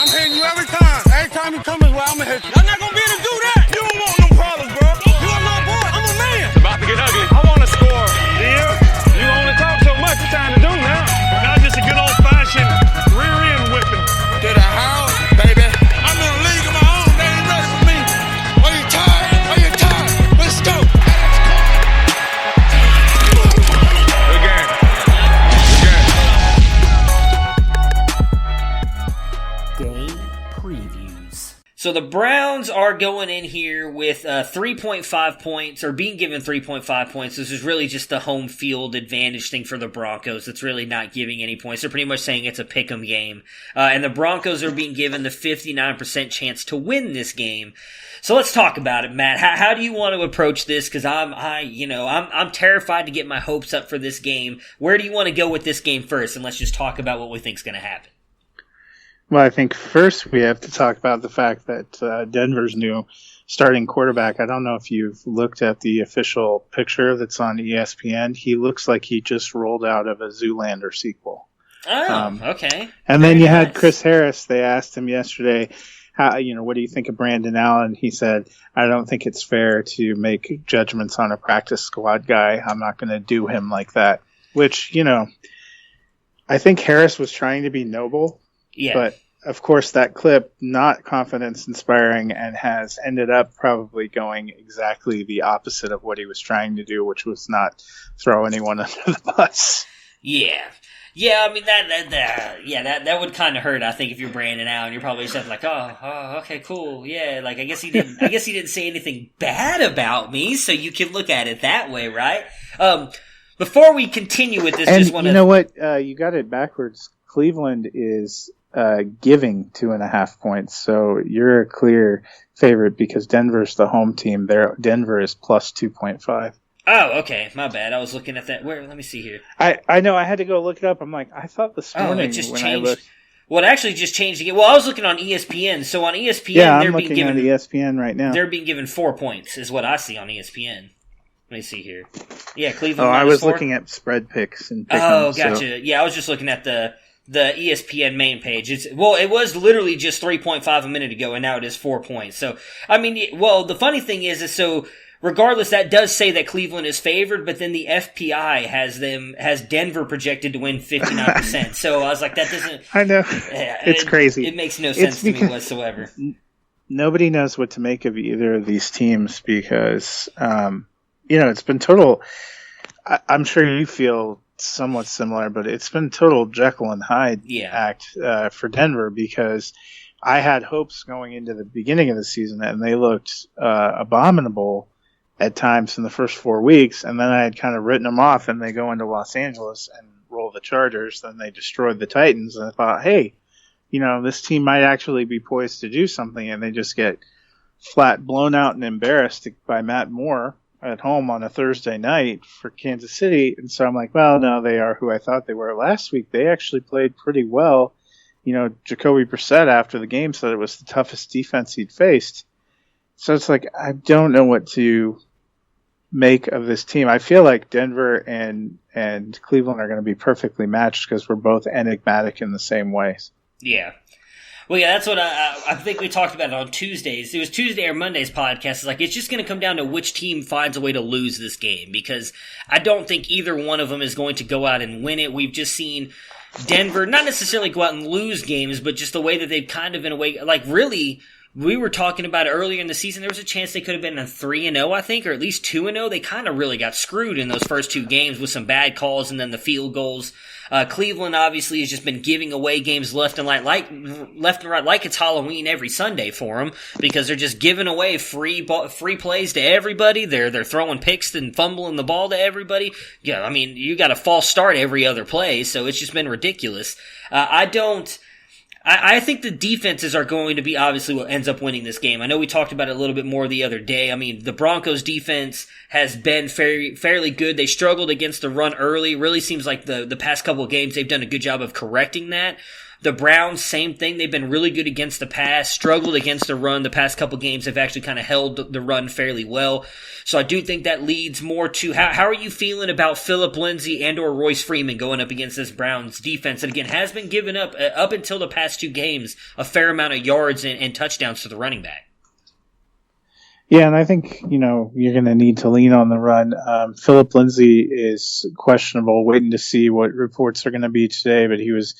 I'm hitting you every time. Every time you come as well, I'm gonna hit you. I'm not gonna be able to do that. You don't want no problems, bro. You are my boy. I'm a man. It's about to get ugly. I want to score. Yeah. You only talk so much. It's time to do now. Not just a good old-fashioned rear end whipping. To the house, baby. I'm in a league of my own. They ain't ready for me. Are you tired? Are you tired? Let's go. Good game. Game previews. So the Browns are going in here with 3.5 points, or being given 3.5 points. This is really just the home field advantage thing for the Broncos. It's really not giving any points. They're pretty much saying it's a pick'em game. And the Broncos are being given the 59% chance to win this game. So let's talk about it, Matt. How do you want to approach this? Because I'm terrified to get my hopes up for this game. Where do you want to go with this game first? And let's just talk about what we think is going to happen. Well, I think first we have to talk about the fact that Denver's new starting quarterback, I don't know if you've looked at the official picture that's on ESPN. He looks like he just rolled out of a Zoolander sequel. Oh, okay. And then you had Chris Harris. They asked him yesterday, what do you think of Brandon Allen? He said, I don't think it's fair to make judgments on a practice squad guy. I'm not going to do him like that. Which, I think Harris was trying to be noble. Yeah. But, of course, that clip, not confidence-inspiring and has ended up probably going exactly the opposite of what he was trying to do, which was not throw anyone under the bus. Yeah. Yeah, I mean, that would kind of hurt, I think, if you're Brandon Allen. You're probably just like, oh, okay, cool, yeah, like, I guess he didn't say anything bad about me, so you can look at it that way, right? Before we continue with this, and just want to... you know what? You got it backwards. Cleveland is giving 2.5 points, so you're a clear favorite because Denver's the home team. Denver is plus 2.5. Oh, okay, my bad. I was looking at that. Let me see here. I know. I had to go look it up. I'm like, I thought this morning it just when changed. I looked. Well, it actually just changed again. Well, I was looking on ESPN. So on ESPN, yeah, they're I'm being looking given at ESPN right now. They're being given 4 points, is what I see on ESPN. Let me see here. Yeah, Cleveland. I was 4. looking at spread picks and. Oh, gotcha. So. Yeah, I was just looking at the ESPN main page. It was literally just 3.5 a minute ago, and now it is 4 points. So, I mean, the funny thing is so regardless, that does say that Cleveland is favored, but then the FPI has Denver projected to win 59%. So I was like, that doesn't. I know. It's crazy. It makes no sense to me whatsoever. Nobody knows what to make of either of these teams because, it's been total. I'm sure you feel somewhat similar, but it's been total Jekyll and Hyde act for Denver because I had hopes going into the beginning of the season and they looked abominable at times in the first 4 weeks, and then I had kind of written them off, and they go into Los Angeles and roll the Chargers, then they destroyed the Titans, and I thought, hey, this team might actually be poised to do something, and they just get flat blown out and embarrassed by Matt Moore at home on a Thursday night for Kansas City, and so I'm like, well, no, they are who I thought they were. Last week, they actually played pretty well. Jacoby Brissett after the game said it was the toughest defense he'd faced. So it's like, I don't know what to make of this team. I feel like Denver and Cleveland are going to be perfectly matched because we're both enigmatic in the same ways. Yeah. Well, yeah, that's what I think we talked about it on Tuesdays. It was Tuesday or Monday's podcast. It's just going to come down to which team finds a way to lose this game because I don't think either one of them is going to go out and win it. We've just seen Denver not necessarily go out and lose games, but just the way that they've kind of, in a way, really we were talking about it earlier in the season. There was a chance they could have been a 3-0, I think, or at least 2-0. They kind of really got screwed in those first two games with some bad calls and then the field goals. Cleveland obviously has just been giving away games left and right, like it's Halloween every Sunday for them, because they're just giving away free plays to everybody. They're throwing picks and fumbling the ball to everybody. Yeah, I mean, you got a false start every other play, so it's just been ridiculous. I think the defenses are going to be obviously what ends up winning this game. I know we talked about it a little bit more the other day. I mean, the Broncos defense has been fairly good. They struggled against the run early. Really seems like the past couple of games they've done a good job of correcting that. The Browns, same thing. They've been really good against the pass, struggled against the run. The past couple games have actually kind of held the run fairly well. So I do think that leads more to how are you feeling about Phillip Lindsay and or Royce Freeman going up against this Browns defense that, again, has been giving up until the past two games a fair amount of yards and touchdowns to the running back? Yeah, and I think, you're going to need to lean on the run. Phillip Lindsay is questionable, waiting to see what reports are going to be today, but he was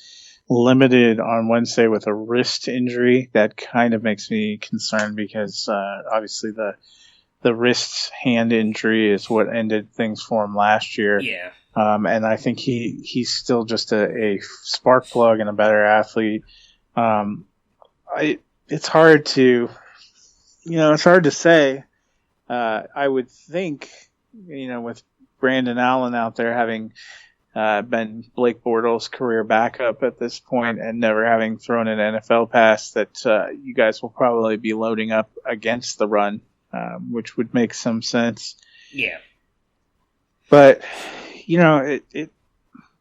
limited on Wednesday with a wrist injury. That kind of makes me concerned because obviously the wrist hand injury is what ended things for him last year. Yeah. And I think he's still just a spark plug and a better athlete. It's hard to say. I would think, with Brandon Allen out there having been Blake Bortles' career backup at this point and never having thrown an NFL pass, that you guys will probably be loading up against the run, which would make some sense. Yeah. But,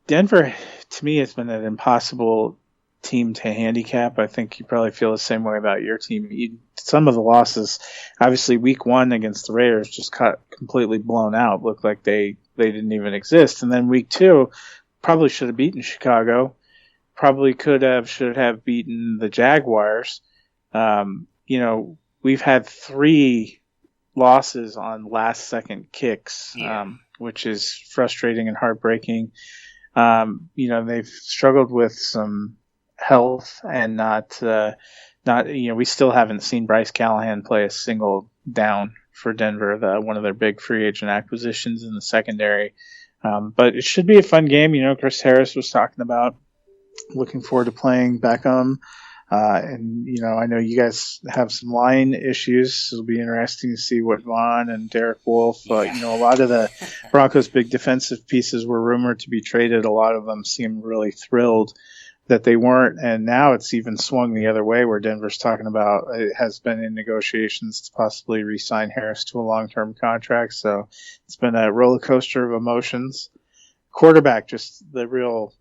Denver, to me, has been an impossible team to handicap. I think you probably feel the same way about your team. Some of the losses, obviously week 1 against the Raiders just got completely blown out. Looked like they didn't even exist. And then week 2, probably should have beaten Chicago. Probably should have beaten the Jaguars. We've had 3 losses on last second kicks, which is frustrating and heartbreaking. They've struggled with some health and we still haven't seen Bryce Callahan play a single down for Denver, one of their big free agent acquisitions in the secondary. But it should be a fun game. Chris Harris was talking about looking forward to playing Beckham. And I know you guys have some line issues. It'll be interesting to see what Vaughn and Derek Wolfe, a lot of the Broncos' big defensive pieces were rumored to be traded. A lot of them seem really thrilled that they weren't, and now it's even swung the other way where Denver's talking about it has been in negotiations to possibly re-sign Harris to a long-term contract. So it's been a roller coaster of emotions. Quarterback, just the real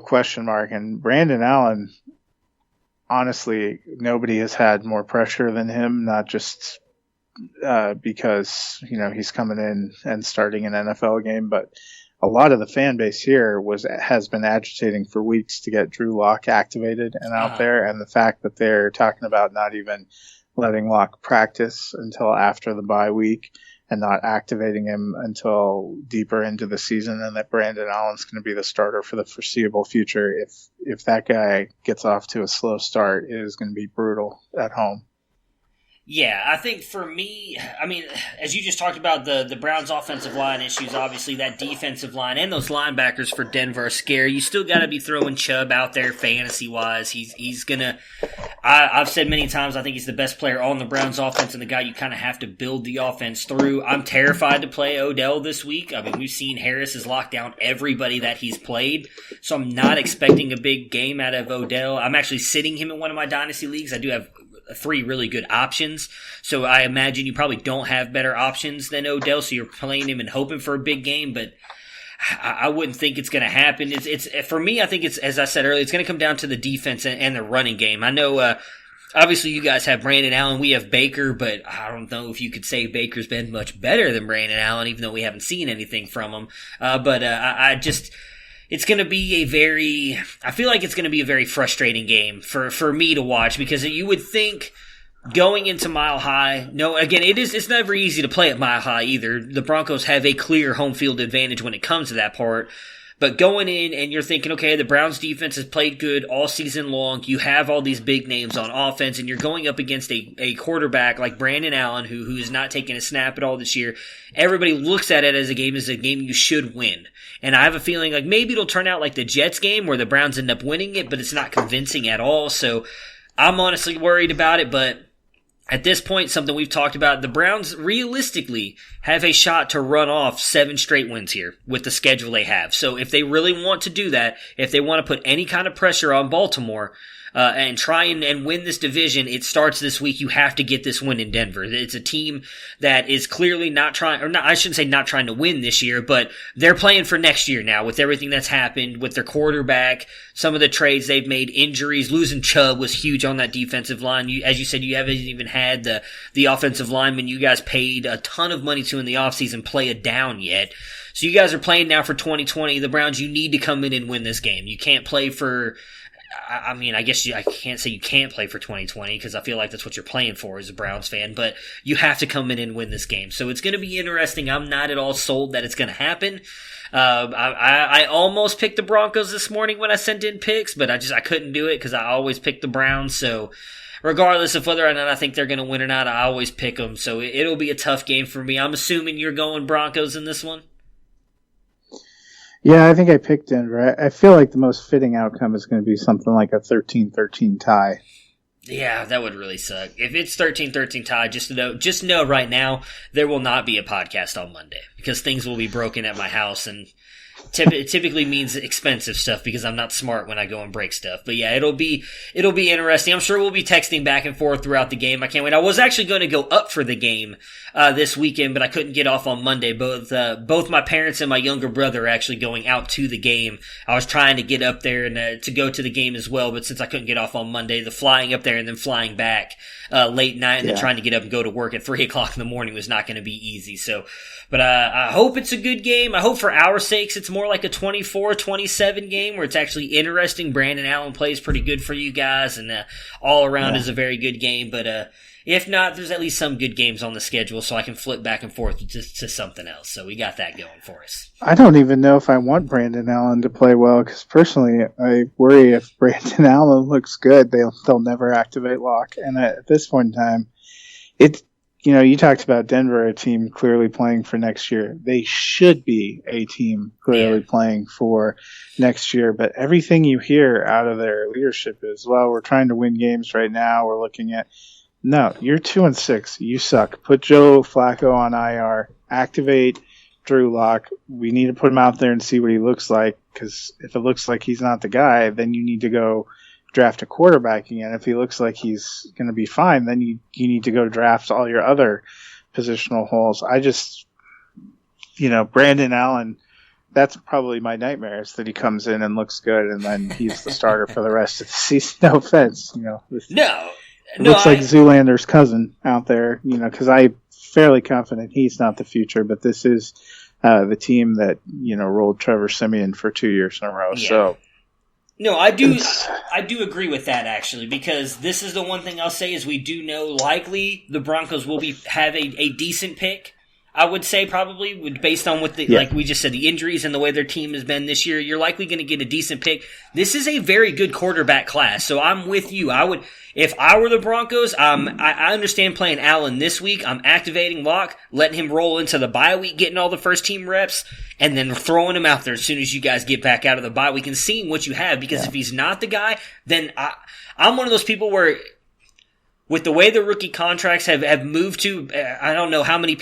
question mark. And Brandon Allen, honestly, nobody has had more pressure than him, not just because he's coming in and starting an NFL game, but a lot of the fan base here has been agitating for weeks to get Drew Lock activated and out there, and the fact that they're talking about not even letting Lock practice until after the bye week and not activating him until deeper into the season, and that Brandon Allen's going to be the starter for the foreseeable future. If that guy gets off to a slow start, it is going to be brutal at home. Yeah, I think for me, as you just talked about the Browns' offensive line issues, obviously that defensive line and those linebackers for Denver are scary. You still got to be throwing Chubb out there fantasy-wise. He's going to – I've said many times I think he's the best player on the Browns' offense and the guy you kind of have to build the offense through. I'm terrified to play Odell this week. We've seen Harris has locked down everybody that he's played, so I'm not expecting a big game out of Odell. I'm actually sitting him in one of my dynasty leagues. I do have 3 really good options, so I imagine you probably don't have better options than Odell, so you're playing him and hoping for a big game, but I wouldn't think it's going to happen. It's for me, I think it's, as I said earlier, it's going to come down to the defense and the running game. I know, obviously you guys have Brandon Allen, we have Baker, but I don't know if you could say Baker's been much better than Brandon Allen, even though we haven't seen anything from him, it's going to be I feel like it's going to be a very frustrating game for me to watch, because you would think going into Mile High, it's never easy to play at Mile High either. The Broncos have a clear home field advantage when it comes to that part. But going in and you're thinking, okay, the Browns defense has played good all season long. You have all these big names on offense, and you're going up against a quarterback like Brandon Allen, who is not taking a snap at all this year. Everybody looks at it as a game you should win. And I have a feeling like maybe it'll turn out like the Jets game where the Browns end up winning it, but it's not convincing at all. So I'm honestly worried about it, but at this point, something we've talked about, the Browns realistically have a shot to run off 7 straight wins here with the schedule they have. So if they really want to do that, if they want to put any kind of pressure on Baltimore, and try and win this division, it starts this week. You have to get this win in Denver. It's a team that is clearly not trying, or not, I shouldn't say not trying to win this year, but they're playing for next year now with everything that's happened with their quarterback, some of the trades they've made, injuries. Losing Chubb was huge on that defensive line. As you said, you haven't even had the offensive lineman you guys paid a ton of money to in the offseason play it down yet. So you guys are playing now for 2020. The Browns, you need to come in and win this game. You can't play for, I mean, I guess I can't say you can't play for 2020 because I feel like that's what you're playing for as a Browns fan, but you have to come in and win this game. So it's going to be interesting. I'm not at all sold that it's going to happen. I almost picked the Broncos this morning when I sent in picks, but I couldn't do it because I always pick the Browns. So regardless of whether or not I think they're going to win or not, I always pick them. So it'll be a tough game for me. I'm assuming you're going Broncos in this one. Yeah, I think I picked Denver. I feel like the most fitting outcome is going to be something like a 13-13 tie. Yeah, that would really suck. If it's 13-13 tie, just know right now there will not be a podcast on Monday because things will be broken at my house, and it typically means expensive stuff because I'm not smart when I go and break stuff. But yeah, it'll be interesting. I'm sure we'll be texting back and forth throughout the game. I can't wait. I was actually going to go up for the game this weekend, but I couldn't get off on Monday. Both my parents and my younger brother are actually going out to the game. I was trying to get up there and to go to the game as well, but since I couldn't get off on Monday, the flying up there and then flying back late night and then trying to get up and go to work at 3 o'clock in the morning was not going to be easy. So, but I hope it's a good game. I hope for our sakes it's more like a 24-27 game where it's actually interesting. Brandon Allen plays pretty good for you guys, and all around is a very good game. But if not, there's at least some good games on the schedule, so I can flip back and forth to something else. So we got that going for us. I don't even know if I want Brandon Allen to play well, because personally I worry if Brandon Allen looks good, they'll never activate Locke. And at this point in time, it's, you know, you talked about Denver, a team clearly playing for next year. They should be a team clearly playing for next year. But everything you hear out of their leadership is, well, we're trying to win games right now. We're looking at, no, you're 2-6. You suck. Put Joe Flacco on IR. Activate Drew Lock. We need to put him out there and see what he looks like, because if it looks like he's not the guy, then you need to go draft a quarterback again. If he looks like he's going to be fine, then you need to go draft all your other positional holes. I just, Brandon Allen, that's probably my nightmare, is that he comes in and looks good and then he's the starter for the rest of the season. No offense, looks like Zoolander's cousin out there, because I'm fairly confident he's not the future, but this is the team that, rolled Trevor Siemian for 2 years in a row. Yeah. So. No, I do agree with that, actually, because this is the one thing I'll say is we do know likely the Broncos will have a decent pick. I would say probably based on what like we just said, the injuries and the way their team has been this year, you're likely going to get a decent pick. This is a very good quarterback class, so I'm with you. If I were the Broncos, I understand playing Allen this week. I'm activating Locke, letting him roll into the bye week, getting all the first team reps, and then throwing him out there as soon as you guys get back out of the bye week and seeing what you have. Because if he's not the guy, then I'm one of those people where, with the way the rookie contracts have moved to, I don't know how many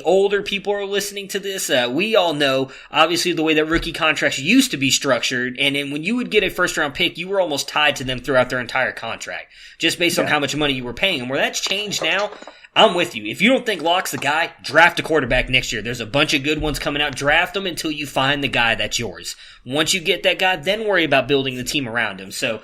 older people are listening to this. We all know, obviously, the way that rookie contracts used to be structured. And then when you would get a first-round pick, you were almost tied to them throughout their entire contract, just based on how much money you were paying them. Where that's changed now, I'm with you. If you don't think Locke's the guy, draft a quarterback next year. There's a bunch of good ones coming out. Draft them until you find the guy that's yours. Once you get that guy, then worry about building the team around him. So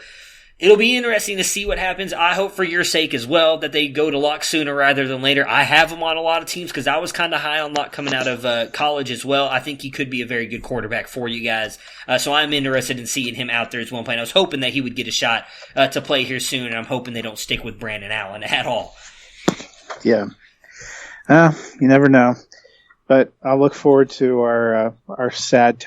it'll be interesting to see what happens. I hope for your sake as well that they go to Locke sooner rather than later. I have him on a lot of teams because I was kind of high on Locke coming out of college as well. I think he could be a very good quarterback for you guys. So I'm interested in seeing him out there as one playing. I was hoping that he would get a shot to play here soon, and I'm hoping they don't stick with Brandon Allen at all. Yeah. You never know. But I'll look forward to our sad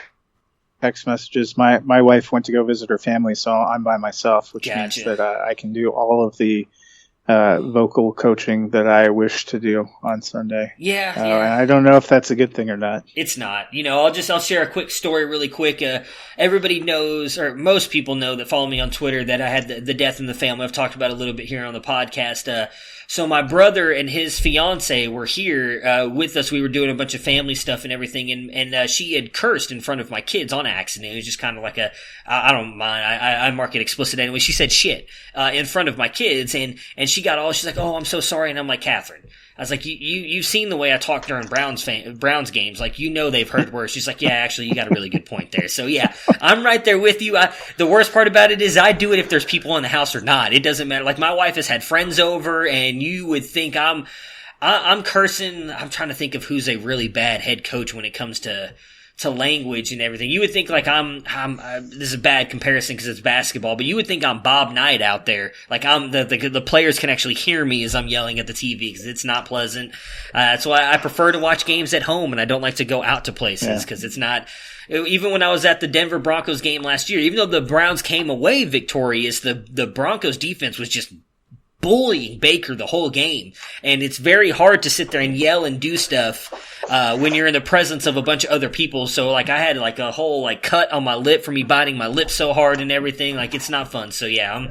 text messages. My wife went to go visit her family, so I'm by myself, which means that I can do all of the vocal coaching that I wish to do on Sunday. Yeah. And I don't know if that's a good thing or not. It's not. I'll share a quick story really quick. Everybody knows, or most people know that follow me on Twitter, that I had the death in the family. I've talked about it a little bit here on the podcast. So my brother and his fiance were here with us. We were doing a bunch of family stuff and everything, and she had cursed in front of my kids on accident. It was just kind of like I don't mind. I mark it explicit anyway. She said shit in front of my kids, and she's like, "Oh, I'm so sorry." And I'm like, "Catherine," I was like, you've seen the way I talk during Browns games. Like, they've heard worse. She's like, yeah, actually, you got a really good point there. So yeah, I'm right there with you. The worst part about it is I do it if there's people in the house or not. It doesn't matter. Like, my wife has had friends over, and you would think I'm cursing. I'm trying to think of who's a really bad head coach when it comes to language and everything. You would think like this is a bad comparison because it's basketball, but you would think I'm Bob Knight out there. Like, the players can actually hear me as I'm yelling at the TV because it's not pleasant. That's why I prefer to watch games at home, and I don't like to go out to places because it's not. Even when I was at the Denver Broncos game last year, even though the Browns came away victorious, the Broncos defense was just bullying Baker the whole game. And it's very hard to sit there and yell and do stuff when you're in the presence of a bunch of other people. So, like, I had like a whole like cut on my lip from me biting my lip so hard and everything. Like, it's not fun. So yeah, I'm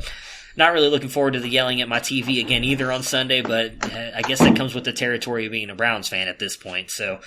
not really looking forward to the yelling at my TV again either on Sunday, but I guess that comes with the territory of being a Browns fan at this point. So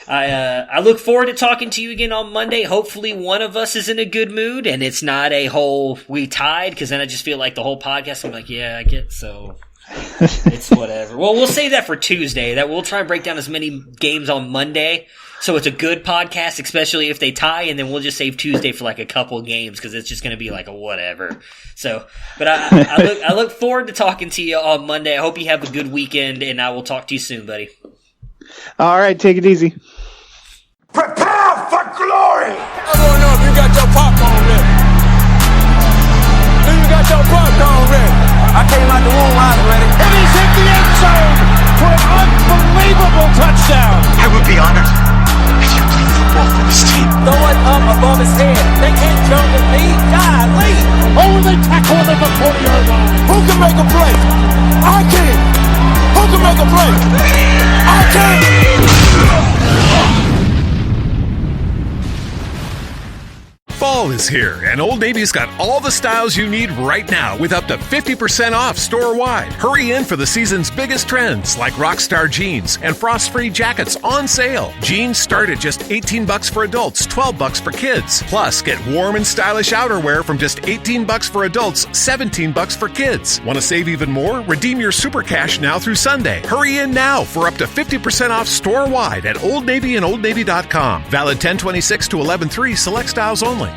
I look forward to talking to you again on Monday. Hopefully one of us is in a good mood and it's not a whole we tied, because then I just feel like the whole podcast I'm like, yeah, I get so it's whatever. Well, we'll save that for Tuesday. That we'll try and break down as many games on Monday so it's a good podcast, especially if they tie, and then we'll just save Tuesday for like a couple games because it's just going to be like a whatever. So, but I look forward to talking to you on Monday. I hope you have a good weekend, and I will talk to you soon, buddy. All right, take it easy. Prepare for glory! I don't know if you got your popcorn ready. Do you got your popcorn ready? I came out the womb, I was ready. And he's hit the end zone for an unbelievable touchdown. I would be honored if you played football for this team. Throw it up above his head. They can't jump with me. Golly. Oh, they tackle him at the 40-yard line. Who can make a play? I can. Who can make a play? I can. Fall is here, and Old Navy's got all the styles you need right now with up to 50% off store-wide. Hurry in for the season's biggest trends like Rockstar jeans and frost-free jackets on sale. Jeans start at just $18 for adults, $12 for kids. Plus, get warm and stylish outerwear from just $18 for adults, $17 for kids. Want to save even more? Redeem your Super Cash now through Sunday. Hurry in now for up to 50% off store-wide at Old Navy and OldNavy.com. Valid 10/26 to 11/3, select styles only.